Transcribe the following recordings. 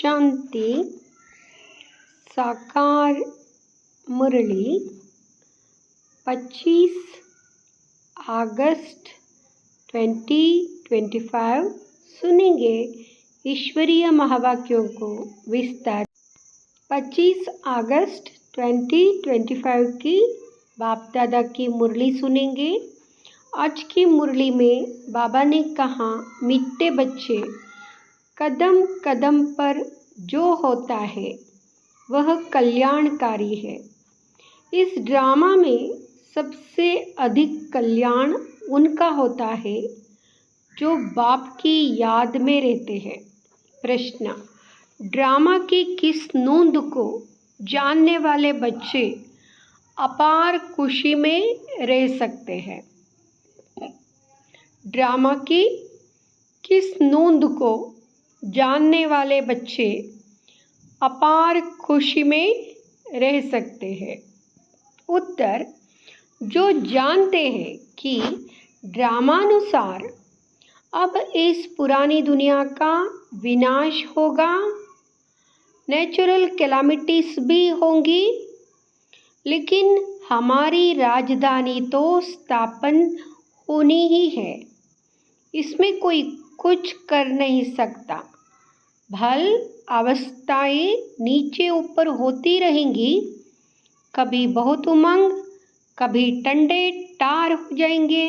शांति साकार मुरली 25 अगस्त 2025 सुनेंगे ईश्वरीय महावाक्यों को विस्तार। 25 अगस्त 2025 की बाप दादा की मुरली सुनेंगे। आज की मुरली में बाबा ने कहा, मिट्टे बच्चे, कदम कदम पर जो होता है वह कल्याणकारी है। इस ड्रामा में सबसे अधिक कल्याण उनका होता है जो बाप की याद में रहते हैं। प्रश्न, ड्रामा की किस नोंद को जानने वाले बच्चे अपार खुशी में रह सकते हैं? ड्रामा की किस नोंद को जानने वाले बच्चे अपार खुशी में रह सकते हैं? उत्तर, जो जानते हैं कि ड्रामानुसार अब इस पुरानी दुनिया का विनाश होगा, नेचुरल कैलामिटीज भी होंगी, लेकिन हमारी राजधानी तो स्थापन होनी ही है। इसमें कोई कुछ कर नहीं सकता। भल अवस्थाएं नीचे ऊपर होती रहेंगी, कभी बहुत उमंग, कभी टंडे टार हो जाएंगे,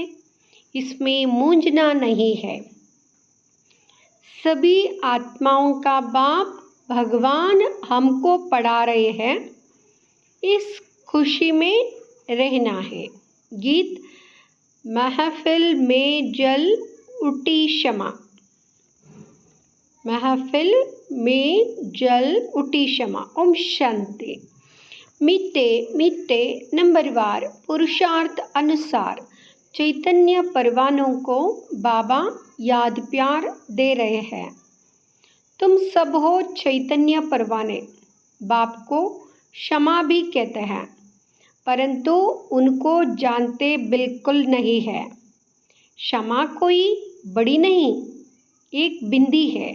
इसमें मूंझना नहीं है। सभी आत्माओं का बाप भगवान हमको पढ़ा रहे हैं, इस खुशी में रहना है। गीत, महफिल में जल उठी शमा, महफिल में जल उठी शमा। ओम शांति। मिट्टे मिट्टे नंबरवार पुरुषार्थ अनुसार चैतन्य परवानों को बाबा याद प्यार दे रहे हैं। तुम सब हो चैतन्य परवाने। बाप को क्षमा भी कहते हैं, परंतु उनको जानते बिल्कुल नहीं है। क्षमा कोई बड़ी नहीं, एक बिंदी है।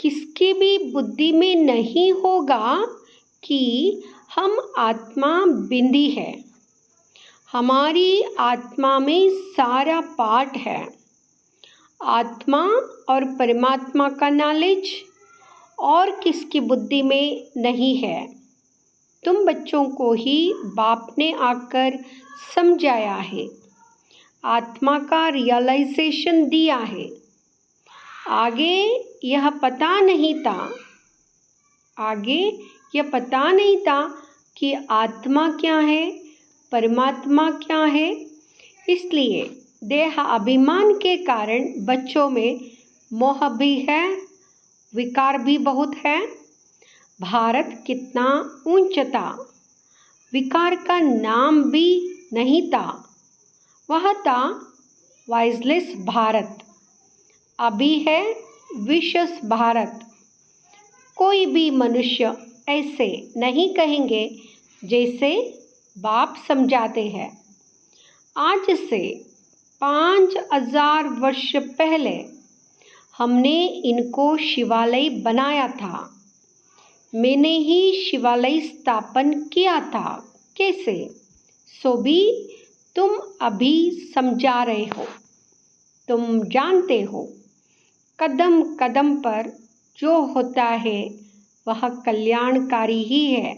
किसकी भी बुद्धि में नहीं होगा कि हम आत्मा बिंदी है। हमारी आत्मा में सारा पाठ है। आत्मा और परमात्मा का नॉलेज और किसकी बुद्धि में नहीं है। तुम बच्चों को ही बाप ने आकर समझाया है, आत्मा का रियलाइजेशन दिया है। आगे यह पता नहीं था कि आत्मा क्या है, परमात्मा क्या है। इसलिए देह अभिमान के कारण बच्चों में मोह भी है, विकार भी बहुत है। भारत कितना ऊंचा था, विकार का नाम भी नहीं था, वह था वाइजलेस भारत। अभी है विशेष भारत। कोई भी मनुष्य ऐसे नहीं कहेंगे जैसे बाप समझाते हैं। आज से 5000 वर्ष पहले हमने इनको शिवालय बनाया था। मैंने ही शिवालय स्थापन किया था। कैसे? सो भी तुम अभी समझा रहे हो। तुम जानते हो, कदम कदम पर जो होता है वह कल्याणकारी ही है।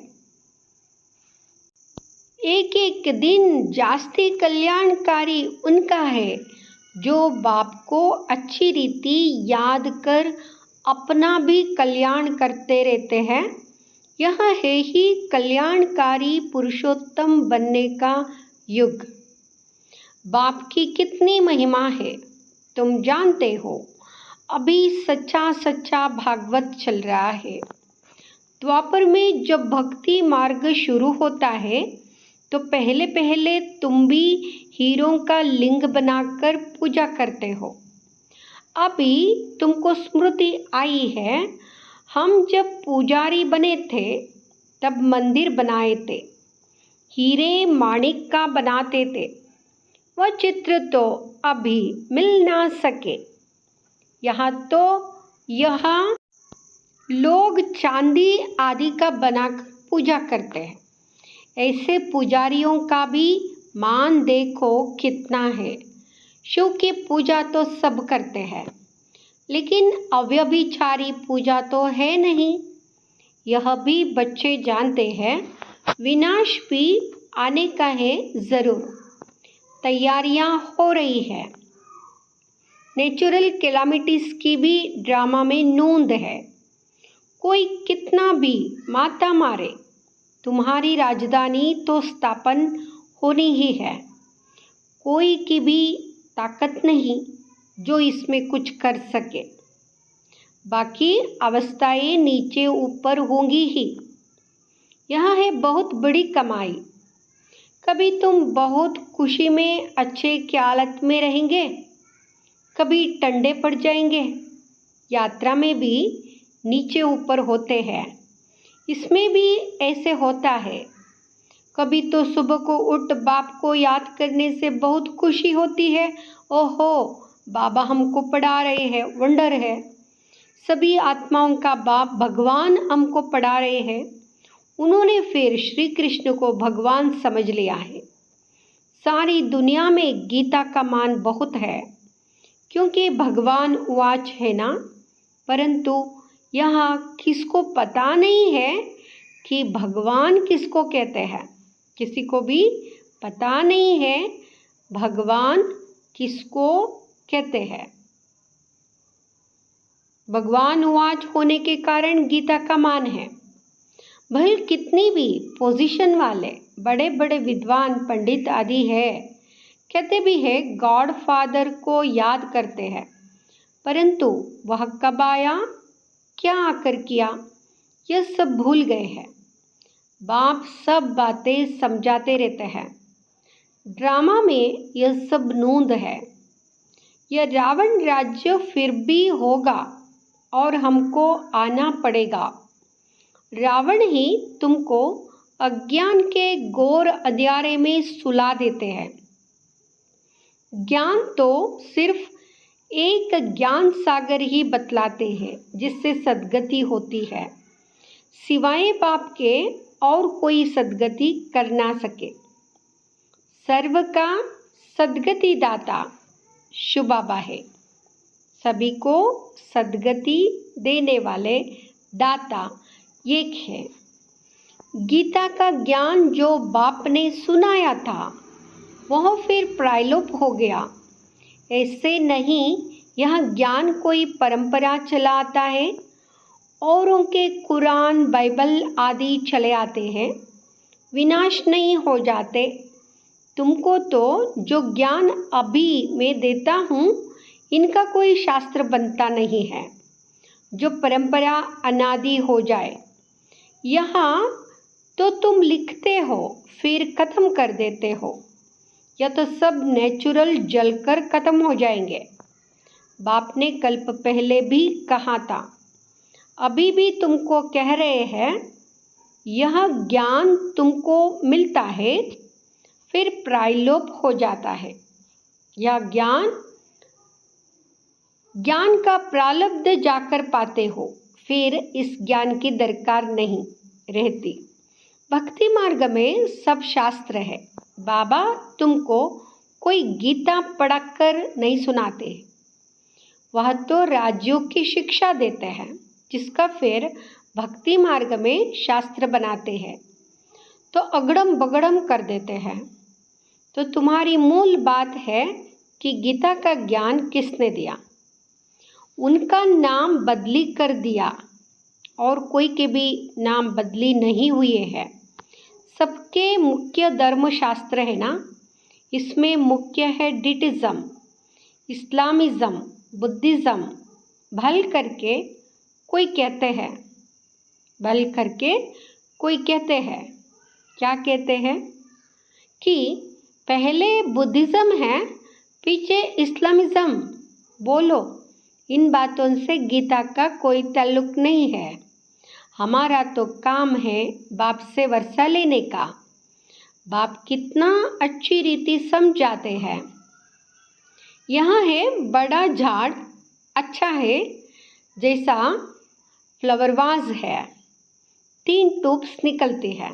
एक एक दिन जास्ती कल्याणकारी उनका है जो बाप को अच्छी रीति याद कर अपना भी कल्याण करते रहते हैं। यह है ही कल्याणकारी पुरुषोत्तम बनने का युग। बाप की कितनी महिमा है तुम जानते हो। अभी सच्चा भागवत चल रहा है। द्वापर में जब भक्ति मार्ग शुरू होता है तो पहले पहले तुम भी हीरों का लिंग बनाकर पूजा करते हो। अभी तुमको स्मृति आई है, हम जब पुजारी बने थे तब मंदिर बनाए थे, हीरे माणिक का बनाते थे। वह चित्र तो अभी मिल ना सके। यहाँ तो यह लोग चांदी आदि का बनाकर पूजा करते हैं। ऐसे पुजारियों का भी मान देखो कितना है। शिव की पूजा तो सब करते हैं, लेकिन अव्यभिचारी पूजा तो है नहीं। यह भी बच्चे जानते हैं। विनाश भी आने का है जरूर। तैयारियां हो रही है। नेचुरल कैलामिटीज की भी ड्रामा में नोंद है। कोई कितना भी माता मारे, तुम्हारी राजधानी तो स्थापन होनी ही है। कोई की भी ताकत नहीं जो इसमें कुछ कर सके। बाकी अवस्थाएं नीचे ऊपर होंगी ही। यह है बहुत बड़ी कमाई। कभी तुम बहुत खुशी में अच्छे की हालत में रहेंगे, कभी टंडे पड़ जाएंगे। यात्रा में भी नीचे ऊपर होते हैं। इसमें भी ऐसे होता है। कभी तो सुबह को उठ बाप को याद करने से बहुत खुशी होती है। ओहो, बाबा हमको पढ़ा रहे हैं, वंडर है। सभी आत्माओं का बाप भगवान हमको पढ़ा रहे हैं। उन्होंने फिर श्री कृष्ण को भगवान समझ लिया है। सारी दुनिया में गीता का मान बहुत है, क्योंकि भगवान उवाच है ना। परंतु यहाँ किसको पता नहीं है कि भगवान किसको कहते हैं। किसी को भी पता नहीं है भगवान किसको कहते हैं। भगवान उवाच होने के कारण गीता का मान है। भले कितनी भी पोजीशन वाले बड़े बड़े विद्वान पंडित आदि है, कहते भी है गॉड फादर को याद करते हैं, परंतु वह कब आया, क्या आकर किया, यह सब भूल गए हैं। बाप सब बातें समझाते रहते हैं। ड्रामा में यह सब नोंद है। यह रावण राज्य फिर भी होगा और हमको आना पड़ेगा। रावण ही तुमको अज्ञान के घोर अंधियारे में सुला देते हैं। ज्ञान तो सिर्फ एक ज्ञान सागर ही बतलाते हैं जिससे सद्गति होती है। सिवाय बाप के और कोई सद्गति कर ना सके। सर्व का सद्गति दाता शिव बाबा है। सभी को सद्गति देने वाले दाता एक है। गीता का ज्ञान जो बाप ने सुनाया था वह फिर प्रायलोप हो गया। ऐसे नहीं, यह ज्ञान कोई परंपरा चला आता है। औरों के कुरान बाइबल आदि चले आते हैं, विनाश नहीं हो जाते। तुमको तो जो ज्ञान अभी मैं देता हूँ, इनका कोई शास्त्र बनता नहीं है जो परंपरा अनादि हो जाए। यहाँ तो तुम लिखते हो फिर ख़त्म कर देते हो। या तो सब नेचुरल जलकर ख़त्म हो जाएंगे। बाप ने कल्प पहले भी कहा था, अभी भी तुमको कह रहे हैं। यह ज्ञान तुमको मिलता है फिर प्रायलोप हो जाता है। यह ज्ञान का प्रारब्ध जाकर पाते हो, फिर इस ज्ञान की दरकार नहीं रहती। भक्ति मार्ग में सब शास्त्र है। बाबा तुमको कोई गीता पढ़कर नहीं सुनाते। वह तो राज्यों की शिक्षा देते हैं, जिसका फिर भक्ति मार्ग में शास्त्र बनाते हैं तो अगड़म बगड़म कर देते हैं। तो तुम्हारी मूल बात है कि गीता का ज्ञान किसने दिया। उनका नाम बदली कर दिया और कोई के भी नाम बदली नहीं हुए हैं। सबके मुख्य धर्म शास्त्र है ना। इसमें मुख्य है डिटिज़म, इस्लामिज़म, बुद्धिज़्म। भल करके कोई कहते हैं, भल करके कोई कहते हैं, क्या कहते हैं कि पहले बुद्धिज़्म है पीछे इस्लामिज़म। बोलो, इन बातों से गीता का कोई ताल्लुक नहीं है। हमारा तो काम है बाप से वर्षा लेने का। बाप कितना अच्छी रीति समझाते हैं। यहाँ है बड़ा झाड़, अच्छा है जैसा फ्लावर वाज है, 3 ट्यूब्स निकलती है।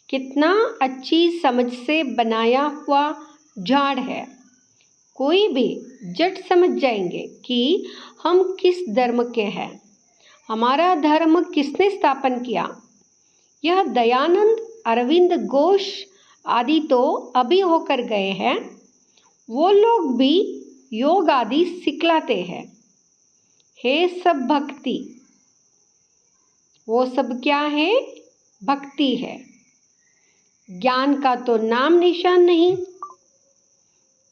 कितना अच्छी समझ से बनाया हुआ झाड़ है। कोई भी झट समझ जाएंगे कि हम किस धर्म के हैं, हमारा धर्म किसने स्थापन किया। यह दयानंद, अरविंद घोष आदि तो अभी होकर गए हैं, वो लोग भी योग आदि सिखलाते हैं। हे सब भक्ति, वो सब क्या है? भक्ति है। ज्ञान का तो नाम निशान नहीं।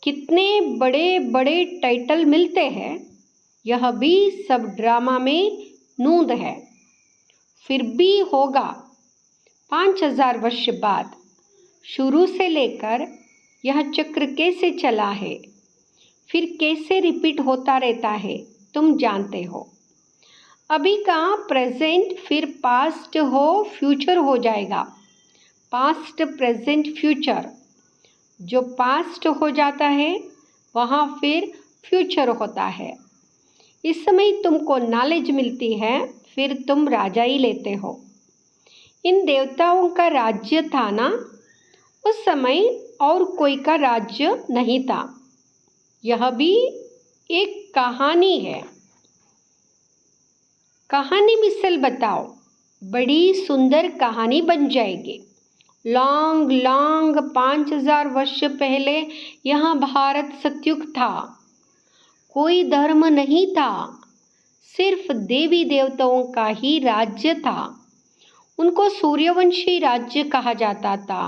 कितने बड़े बड़े टाइटल मिलते हैं, यह भी सब ड्रामा में नूंद है। फिर भी होगा 5000 वर्ष बाद। शुरू से लेकर यह चक्र कैसे चला है, फिर कैसे रिपीट होता रहता है, तुम जानते हो। अभी का प्रेजेंट फिर पास्ट हो फ्यूचर हो जाएगा। Past, present, future. जो पास्ट हो जाता है वहाँ फिर फ्यूचर होता है। इस समय तुमको नॉलेज मिलती है, फिर तुम राजा ही लेते हो। इन देवताओं का राज्य था ना उस समय, और कोई का राज्य नहीं था। यह भी एक कहानी है। कहानी मिसल बताओ, बड़ी सुंदर कहानी बन जाएगी। लॉन्ग लॉन्ग 5000 वर्ष पहले यहाँ भारत सतयुग था। कोई धर्म नहीं था, सिर्फ देवी देवताओं का ही राज्य था। उनको सूर्यवंशी राज्य कहा जाता था।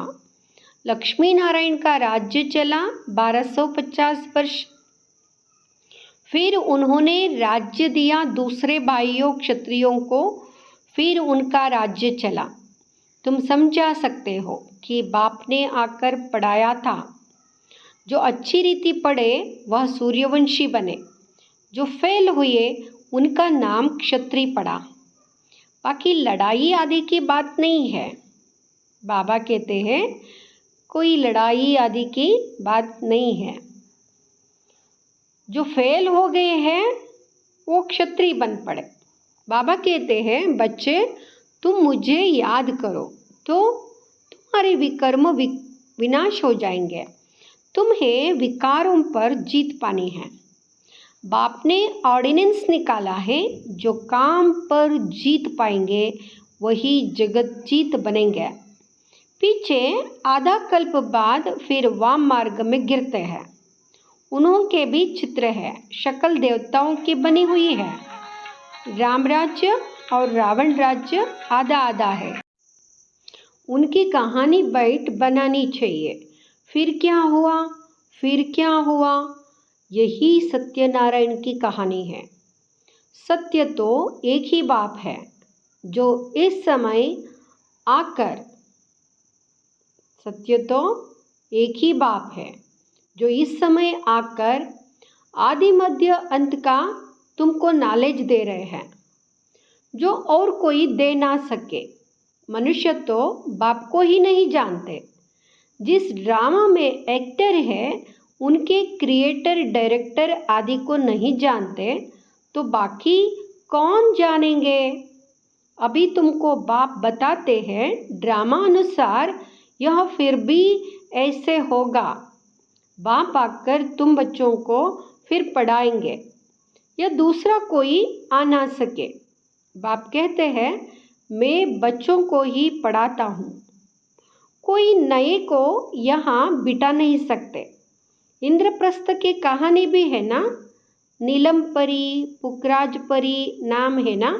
लक्ष्मी नारायण का राज्य चला 1250 वर्ष। फिर उन्होंने राज्य दिया दूसरे भाइयों क्षत्रियों को, फिर उनका राज्य चला। तुम समझा सकते हो कि बाप ने आकर पढ़ाया था। जो अच्छी रीति पढ़े वह सूर्यवंशी बने, जो फेल हुए उनका नाम क्षत्रिय पड़ा। बाकी लड़ाई आदि की बात नहीं है। बाबा कहते हैं कोई लड़ाई आदि की बात नहीं है। जो फेल हो गए हैं वो क्षत्रिय बन पड़े। बाबा कहते हैं बच्चे तुम मुझे याद करो तो तुम्हारे विकर्म विनाश हो जाएंगे। तुम्हें विकारों पर जीत पानी है। बाप ने ऑर्डिनेंस निकाला है, जो काम पर जीत पाएंगे वही जगत जीत बनेंगे। पीछे आधा कल्प बाद फिर वाम मार्ग में गिरते हैं। उनके भी चित्र है, शक्ल देवताओं की बनी हुई है। राम राज्य और रावण राज्य आधा आधा है। उनकी कहानी बैठ बनानी चाहिए। फिर क्या हुआ, फिर क्या हुआ, यही सत्यनारायण की कहानी है। सत्य तो एक ही बाप है जो इस समय आकर, सत्य तो एक ही बाप है जो इस समय आकर आदि मध्य अंत का तुमको नॉलेज दे रहे हैं, जो और कोई दे ना सके। मनुष्य तो बाप को ही नहीं जानते। जिस ड्रामा में एक्टर है उनके क्रिएटर, डायरेक्टर आदि को नहीं जानते तो बाकी कौन जानेंगे। अभी तुमको बाप बताते हैं ड्रामा अनुसार यह फिर भी ऐसे होगा। बाप आकर तुम बच्चों को फिर पढ़ाएंगे या दूसरा कोई आ ना सके। बाप कहते हैं मैं बच्चों को ही पढ़ाता हूँ, कोई नए को यहाँ बिठा नहीं सकते। इंद्रप्रस्थ की कहानी भी है ना, नीलम परी, पुखराज परी नाम है ना,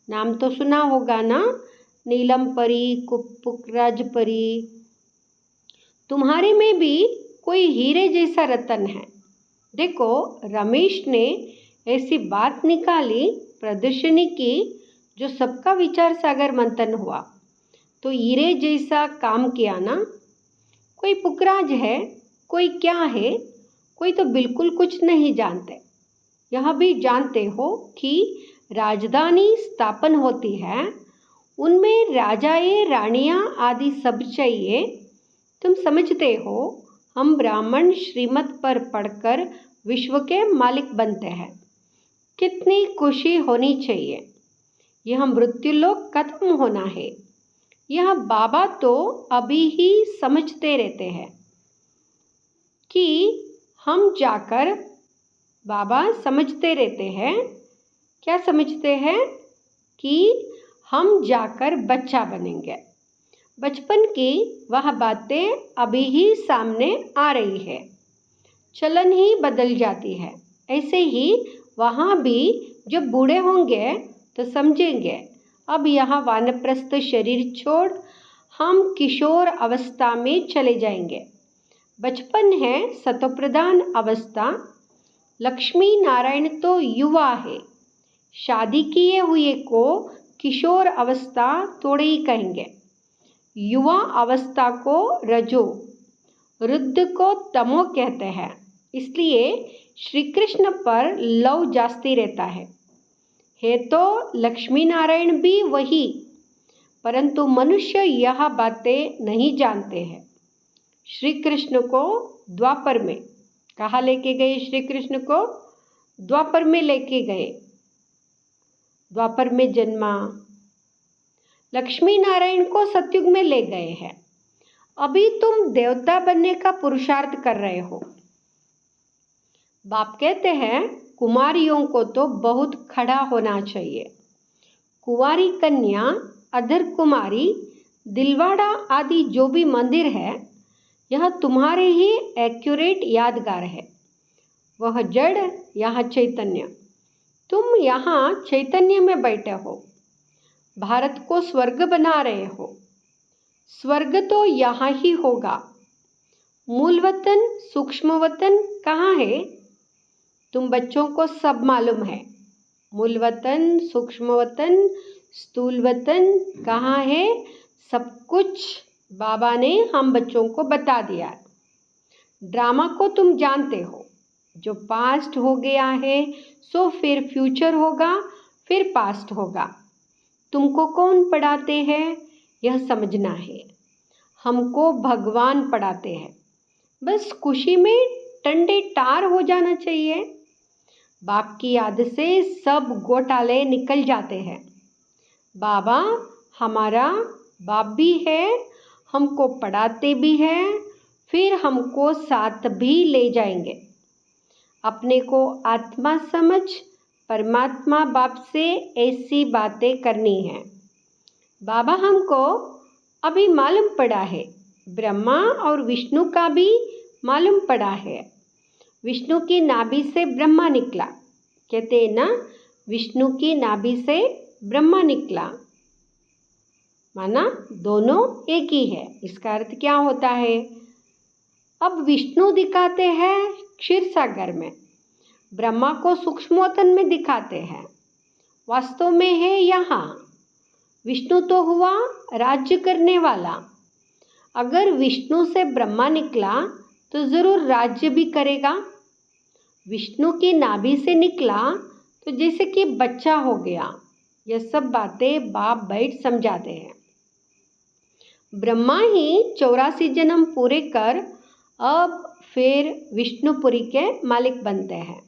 नाम तो सुना होगा ना, नीलम परी, पुखराज परी। तुम्हारे में भी कोई हीरे जैसा रतन है। देखो रमेश ने ऐसी बात निकाली, प्रदर्शनी की, जो सबका विचार सागर मंथन हुआ तो हीरे जैसा काम किया ना। कोई पुखराज है, कोई क्या है, कोई तो बिल्कुल कुछ नहीं जानते। यह भी जानते हो कि राजधानी स्थापन होती है, उनमें राजाएं, रानियां आदि सब चाहिए। तुम समझते हो हम ब्राह्मण श्रीमत पर पढ़कर विश्व के मालिक बनते हैं। कितनी खुशी होनी चाहिए। यह मृत्युलोक खत्म होना है। यह बाबा तो अभी ही समझते रहते हैं कि हम जाकर, बाबा समझते रहते हैं, क्या समझते हैं? कि हम जाकर बच्चा बनेंगे। बचपन की वह बातें अभी ही सामने आ रही है, चलन ही बदल जाती है। ऐसे ही वहाँ भी जब बूढ़े होंगे तो समझेंगे, अब यह वानप्रस्थ शरीर छोड़ हम किशोर अवस्था में चले जाएंगे। बचपन है सतोप्रधान अवस्था, लक्ष्मी नारायण तो युवा है। शादी किए हुए को किशोर अवस्था थोड़े ही कहेंगे। युवा अवस्था को रजो, वृद्ध को तमो कहते हैं। इसलिए श्री कृष्ण पर लव जास्ती रहता है तो लक्ष्मी नारायण भी वही, परंतु मनुष्य यह बातें नहीं जानते हैं। श्री कृष्ण को द्वापर में कहाँ लेके गए? श्री कृष्ण को द्वापर में लेके गए, द्वापर में जन्मा। लक्ष्मी नारायण को सतयुग में ले गए हैं। अभी तुम देवता बनने का पुरुषार्थ कर रहे हो। बाप कहते हैं कुमारियों को तो बहुत खड़ा होना चाहिए। कुंवारी कन्या, अधर कुमारी, दिलवाड़ा आदि जो भी मंदिर है, यह तुम्हारे ही एक्यूरेट यादगार है। वह जड़, यहाँ चैतन्य। तुम यहाँ चैतन्य में बैठे हो, भारत को स्वर्ग बना रहे हो। स्वर्ग तो यहाँ ही होगा। मूल वतन, सूक्ष्म वतन कहाँ है? तुम बच्चों को सब मालूम है। मूल वतन, सूक्ष्म वतन, स्थूल वतन कहाँ है, सब कुछ बाबा ने हम बच्चों को बता दिया। ड्रामा को तुम जानते हो, जो पास्ट हो गया है सो फिर फ्यूचर होगा, फिर पास्ट होगा। तुमको कौन पढ़ाते हैं यह समझना है। हमको भगवान पढ़ाते हैं। बस खुशी में टंडे टार हो जाना चाहिए। बाप की याद से सब घोटाले निकल जाते हैं। बाबा हमारा बाप भी है, हमको पढ़ाते भी हैं, फिर हमको साथ भी ले जाएंगे। अपने को आत्मा समझ परमात्मा बाप से ऐसी बातें करनी है। बाबा हमको अभी मालूम पड़ा है, ब्रह्मा और विष्णु का भी मालूम पड़ा है। विष्णु की नाभि से ब्रह्मा निकला, कहते हैं ना, विष्णु की नाभि से ब्रह्मा निकला, माना दोनों एक ही है। इसका अर्थ क्या होता है? अब विष्णु दिखाते हैं क्षीर सागर में, ब्रह्मा को सूक्ष्मवतन में दिखाते हैं, वास्तव में है यहाँ। विष्णु तो हुआ राज्य करने वाला। अगर विष्णु से ब्रह्मा निकला तो ज़रूर राज्य भी करेगा। विष्णु की नाभि से निकला तो जैसे कि बच्चा हो गया। यह सब बातें बाप बैठ समझाते हैं। ब्रह्मा ही 84 जन्म पूरे कर अब फिर विष्णुपुरी के मालिक बनते हैं।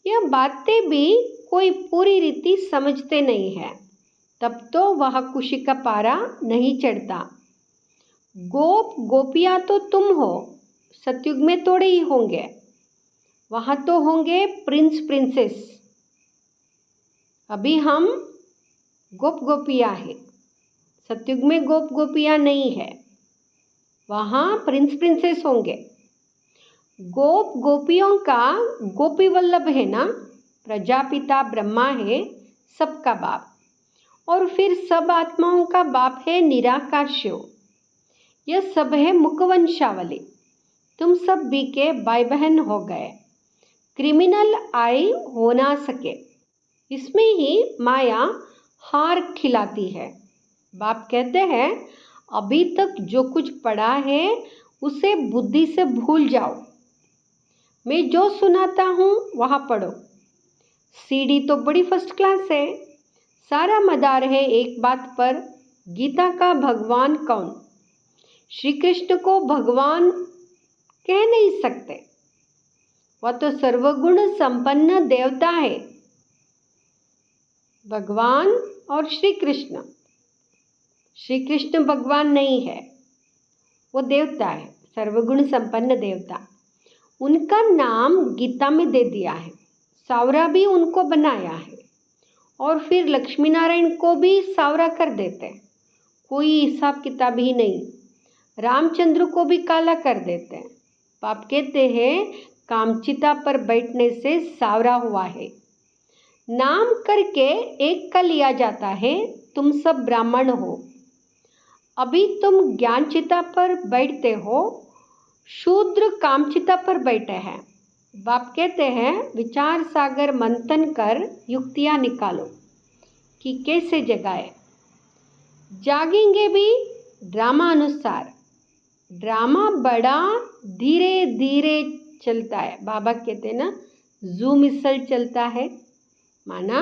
यह बातें भी कोई पूरी रीति समझते नहीं है, तब तो वह खुशी का पारा नहीं चढ़ता। गोप गोपियाँ तो तुम हो, सतयुग में थोड़े ही होंगे, वहाँ तो होंगे प्रिंस प्रिंसेस। अभी हम गोप गोपियाँ हैं, सतयुग में गोप गोपियाँ नहीं है, वहाँ प्रिंस प्रिंसेस होंगे। गोप गोपियों का गोपी वल्लभ है ना, प्रजापिता ब्रह्मा है सबका बाप, और फिर सब आत्माओं का बाप है निराकार शिव। यह सब है मुखवंशावली। तुम सब भी के भाई बहन हो गए। क्रिमिनल आई हो ना सके, इसमें ही माया हार खिलाती है। बाप कहते हैं अभी तक जो कुछ पढ़ा है उसे बुद्धि से भूल जाओ। मैं जो सुनाता हूँ वहाँ पढ़ो। सीडी तो बड़ी फर्स्ट क्लास है, सारा मदार है एक बात पर, गीता का भगवान कौन? श्री कृष्ण को भगवान कह नहीं सकते, वह तो सर्वगुण संपन्न देवता है। भगवान और श्री कृष्ण भगवान नहीं है, वो देवता है, सर्वगुण संपन्न देवता। उनका नाम गीता में दे दिया है, सावरा भी उनको बनाया है, और फिर लक्ष्मी नारायण को भी सावरा कर देते हैं, कोई हिसाब किताब ही नहीं। रामचंद्र को भी काला कर देते हैं। बाप कहते हैं कामचिता पर बैठने से सावरा हुआ है। नाम करके एक का लिया जाता है, तुम सब ब्राह्मण हो। अभी तुम ज्ञानचिता पर बैठते हो, शूद्र कामचिता पर बैठे हैं। बाप कहते हैं विचार सागर मंथन कर युक्तियाँ निकालो कि कैसे जगाए। जागेंगे भी ड्रामा अनुसार। ड्रामा बड़ा धीरे धीरे चलता है। बाबा कहते हैं ना, जू मिसल चलता है, माना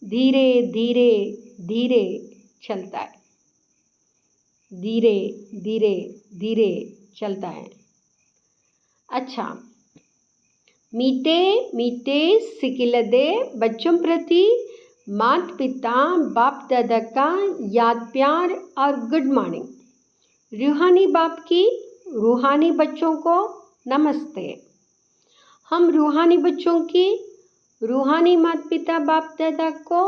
धीरे धीरे धीरे चलता है, धीरे धीरे धीरे चलता है। अच्छा, मीठे मीठे सिकिलदे बच्चों प्रति माता पिता बाप दादा का याद प्यार और गुड मॉर्निंग। रूहानी बाप की रूहानी बच्चों को नमस्ते। हम रूहानी बच्चों की रूहानी माता पिता बाप दादा को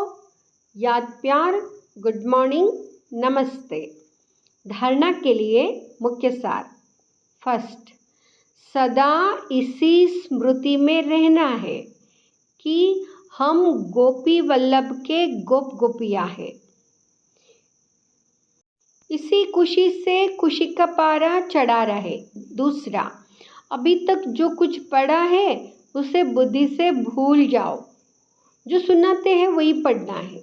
याद प्यार गुड मॉर्निंग नमस्ते। धारणा के लिए मुख्य सार। फर्स्ट, सदा इसी स्मृति में रहना है कि हम गोपी वल्लभ के गोप गोपियाँ हैं। इसी खुशी से खुशी का पारा चढ़ा रहे। दूसरा, अभी तक जो कुछ पढ़ा है उसे बुद्धि से भूल जाओ, जो सुनाते हैं वही पढ़ना है।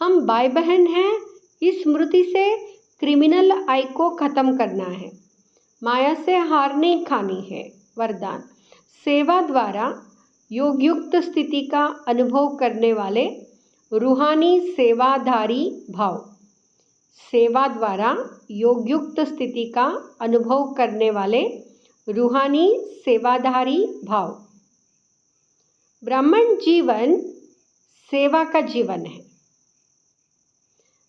हम भाई बहन हैं, इस स्मृति से क्रिमिनल आई को ख़त्म करना है, माया से हार नहीं खानी है। वरदान, सेवा द्वारा योगयुक्त स्थिति का अनुभव करने वाले रूहानी सेवाधारी भाव। सेवा द्वारा योगयुक्त स्थिति का अनुभव करने वाले रूहानी सेवाधारी भाव। ब्राह्मण जीवन सेवा का जीवन है।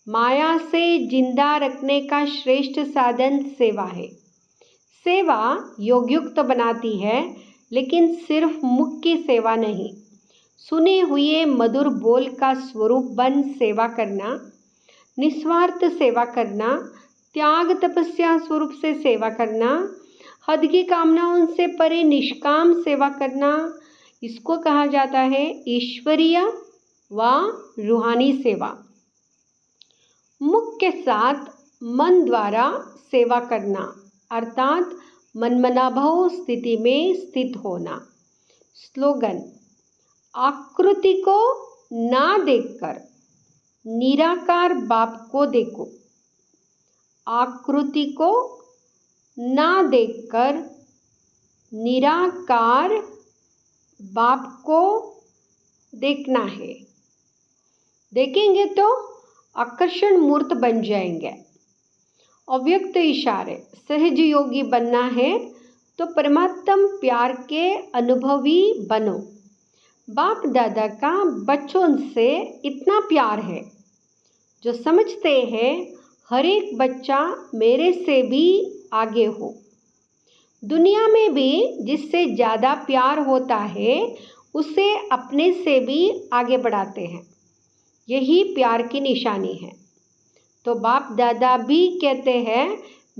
माया से जिंदा रखने का श्रेष्ठ साधन सेवा है। सेवा योगयुक्त बनाती है, लेकिन सिर्फ मुख की सेवा नहीं, सुने हुए मधुर बोल का स्वरूप बन सेवा करना, निस्वार्थ सेवा करना, त्याग तपस्या स्वरूप से सेवा करना, हद की कामनाओं से परे निष्काम सेवा करना, इसको कहा जाता है ईश्वरीय व रूहानी सेवा। मुख के साथ मन द्वारा सेवा करना, अर्थात मनमनाभव स्थिति में स्थित होना। स्लोगन, आकृति को ना देखकर निराकार बाप को देखो। आकृति को ना देखकर निराकार बाप को देखना है। देखेंगे तो आकर्षण मूर्त बन जाएंगे। अव्यक्त इशारे, सहज योगी बनना है तो परमात्म प्यार के अनुभवी बनो। बाप दादा का बच्चों से इतना प्यार है जो समझते हैं हर एक बच्चा मेरे से भी आगे हो। दुनिया में भी जिससे ज़्यादा प्यार होता है उसे अपने से भी आगे बढ़ाते हैं, यही प्यार की निशानी है। तो बाप दादा भी कहते हैं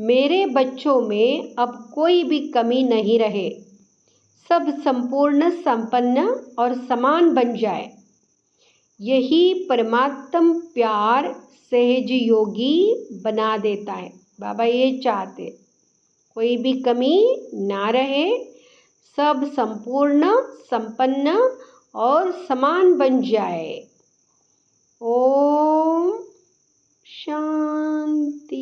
मेरे बच्चों में अब कोई भी कमी नहीं रहे, सब संपूर्ण संपन्न और समान बन जाए। यही परमात्म प्यार सहज योगी बना देता है। बाबा ये चाहते कोई भी कमी ना रहे, सब संपूर्ण संपन्न और समान बन जाए। ओम शांति।